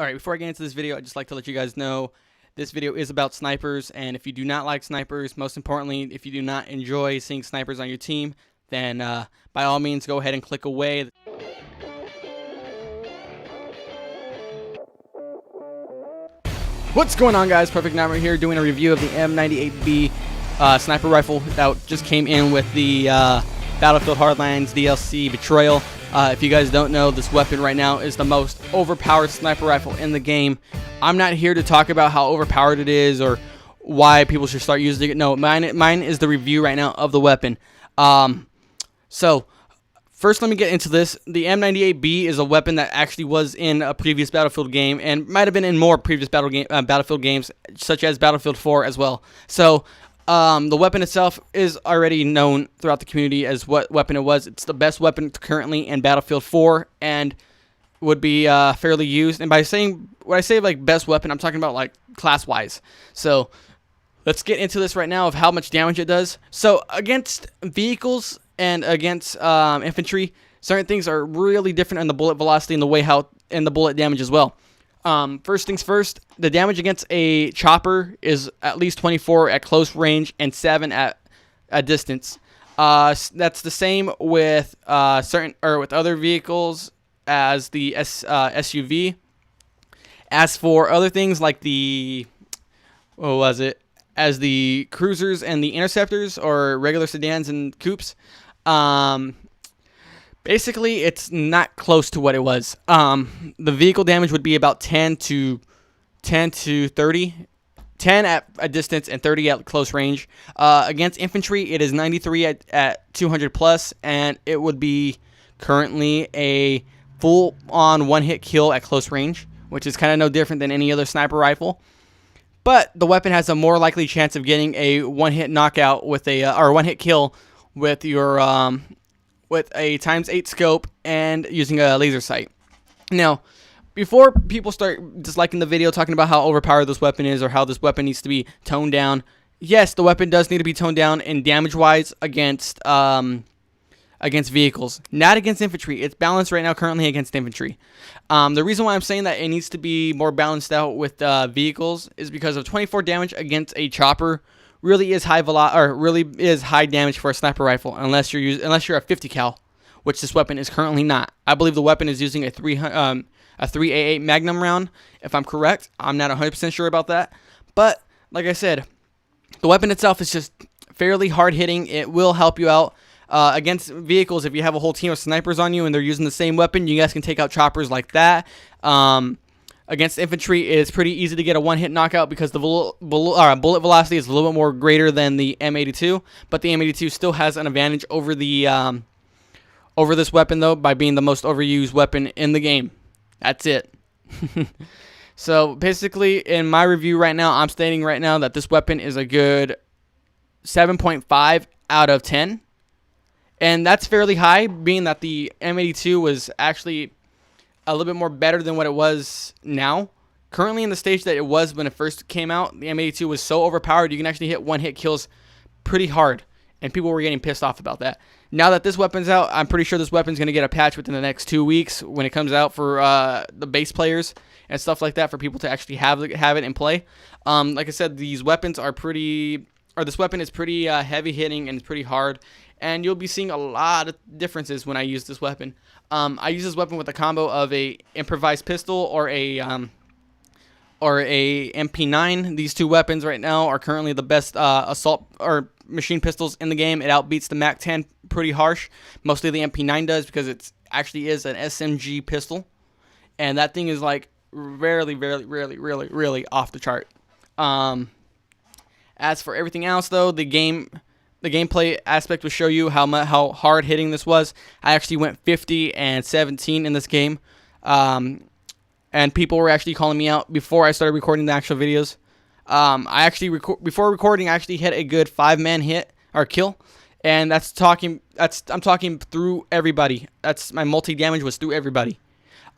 Alright, before I get into this video, I'd just like to let you guys know this video is about snipers, and if you do not like snipers, most importantly, if you do not enjoy seeing snipers on your team, then by all means go ahead and click away. What's going on, guys? Perfect Nightmare here doing a review of the M98B sniper rifle that just came in with the Battlefield Hardlines DLC Betrayal. If you guys don't know, this weapon right now is the most overpowered sniper rifle in the game. I'm not here to talk about how overpowered it is or why people should start using it. No, mine is the review right now of the weapon. So first, let me get into this. The M98B is a weapon that actually was in a previous Battlefield game and might have been in more previous Battlefield games, such as Battlefield 4 as well. So the weapon itself is already known throughout the community as what weapon it was. It's the best weapon currently in Battlefield 4 and would be fairly used. And by saying, when I say like best weapon, I'm talking about like class-wise. So let's get into this right now of how much damage it does. So against vehicles and against infantry, certain things are really different in the bullet velocity and the way and the bullet damage as well. First things first, the damage against a chopper is at least 24 at close range and 7 at a distance. That's the same with with other vehicles as the SUV. As for other things like the as the cruisers and the interceptors or regular sedans and coupes, basically it's not close to what it was. The vehicle damage would be about 10 to 30. 10 at a distance and 30 at close range. Against infantry, it is 93 at 200 plus, and it would be currently a full-on one-hit kill at close range, which is kind of no different than any other sniper rifle. But the weapon has a more likely chance of getting a one-hit knockout with or one-hit kill with your with a ×8 scope and using a laser sight. Now, before people start disliking the video talking about how overpowered this weapon is or how this weapon needs to be toned down, yes, the weapon does need to be toned down in damage-wise against vehicles, not against infantry. It's balanced right now currently against infantry. The reason why I'm saying that it needs to be more balanced out with vehicles is because of 24 damage against a chopper really is high damage for a sniper rifle unless you're a 50 cal, which this weapon is currently not. I believe the weapon is using a 388 Magnum round, if I'm correct. I'm not 100% sure about that, but like I said, the weapon itself is just fairly hard hitting. It will help you out against vehicles. If you have a whole team of snipers on you and they're using the same weapon, you guys can take out choppers like that. Against infantry, it's pretty easy to get a one-hit knockout because the bullet velocity is a little bit more greater than the M82, but the M82 still has an advantage over the over this weapon though by being the most overused weapon in the game. That's it. So basically, in my review right now, I'm stating right now that this weapon is a good 7.5 out of 10, and that's fairly high, being that the M82 was actually a little bit more better than what it was now. Currently in the stage that it was when it first came out, the M82 was so overpowered you can actually hit one-hit kills pretty hard, and people were getting pissed off about that. Now that this weapon's out, I'm pretty sure this weapon's going to get a patch within the next 2 weeks when it comes out for the base players and stuff like that, for people to actually have it in play. Like I said, this weapon is pretty heavy hitting and it's pretty hard, and you'll be seeing a lot of differences when I use this weapon. I use this weapon with a combo of a improvised pistol or a MP9. These two weapons right now are currently the best assault or machine pistols in the game. It outbeats the MAC-10 pretty harsh. Mostly the MP9 does, because it actually is an SMG pistol, and that thing is like really off the chart. As for everything else though, the gameplay aspect will show you how hard hitting this was. I actually went 50 and 17 in this game, and people were actually calling me out before I started recording the actual videos. I actually before recording, I actually hit a good 5-man hit or kill, and I'm talking through everybody. That's my multi damage was through everybody.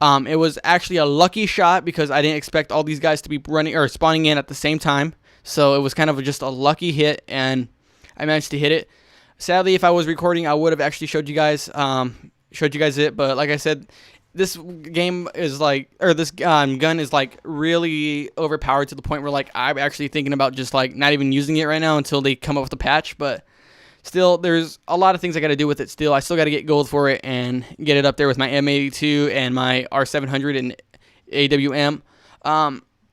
It was actually a lucky shot because I didn't expect all these guys to be running or spawning in at the same time. So it was kind of just a lucky hit, and I managed to hit it. Sadly, if I was recording, I would have actually showed you guys it. But like I said, this game is like, or this gun is like really overpowered to the point where like I'm actually thinking about just like not even using it right now until they come up with a patch. But still, there's a lot of things I got to do with it still. I still got to get gold for it and get it up there with my M82 and my R700 and AWM.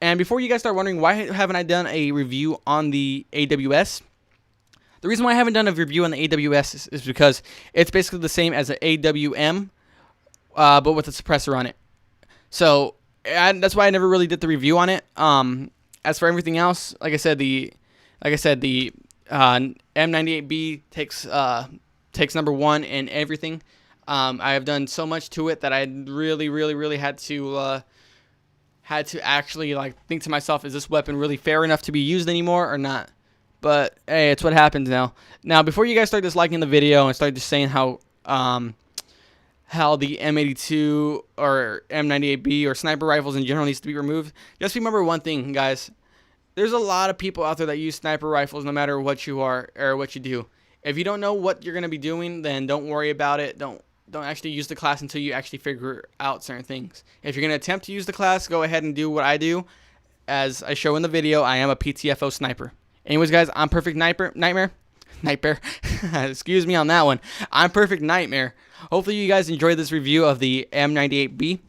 And before you guys start wondering, why haven't I done a review on the AWS? The reason why I haven't done a review on the AWS is because it's basically the same as an AWM, but with a suppressor on it. So that's why I never really did the review on it. As for everything else, like I said, the M98B takes number one in everything. I have done so much to it that I really had to actually like think to myself, is this weapon really fair enough to be used anymore or not? But hey, it's what happens now. Now, before you guys start disliking the video and start just saying how the M82 or M98B or sniper rifles in general needs to be removed, just remember one thing, guys. There's a lot of people out there that use sniper rifles no matter what you are or what you do. If you don't know what you're going to be doing, then don't worry about it. Don't actually use the class until you actually figure out certain things. If you're going to attempt to use the class, go ahead and do what I do. As I show in the video, I am a PTFO sniper. Anyways, guys, I'm Perfect Nightmare. Excuse me on that one. I'm Perfect Nightmare. Hopefully you guys enjoyed this review of the M98B.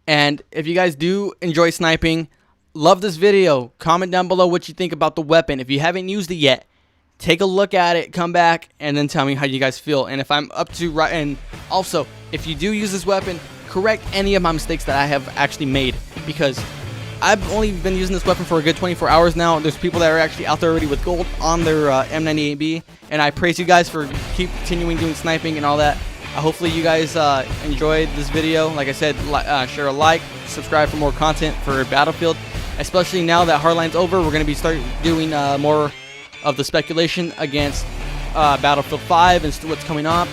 And if you guys do enjoy sniping, love this video, comment down below what you think about the weapon. If you haven't used it yet, take a look at it, come back, and then tell me how you guys feel. And if I'm up to right, and also, if you do use this weapon, correct any of my mistakes that I have actually made, because I've only been using this weapon for a good 24 hours now. There's people that are actually out there already with gold on their M98B, and I praise you guys for continuing doing sniping and all that. Hopefully you guys enjoyed this video. Like I said, share a like, subscribe for more content for Battlefield, especially now that Hardline's over. We're going to be doing more of the speculation against Battlefield 5 and what's coming up.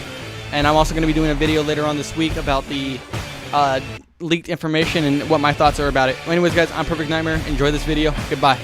And I'm also going to be doing a video later on this week about the leaked information and what my thoughts are about it. Anyways, guys, I'm Perfect Nightmare. Enjoy this video. Goodbye.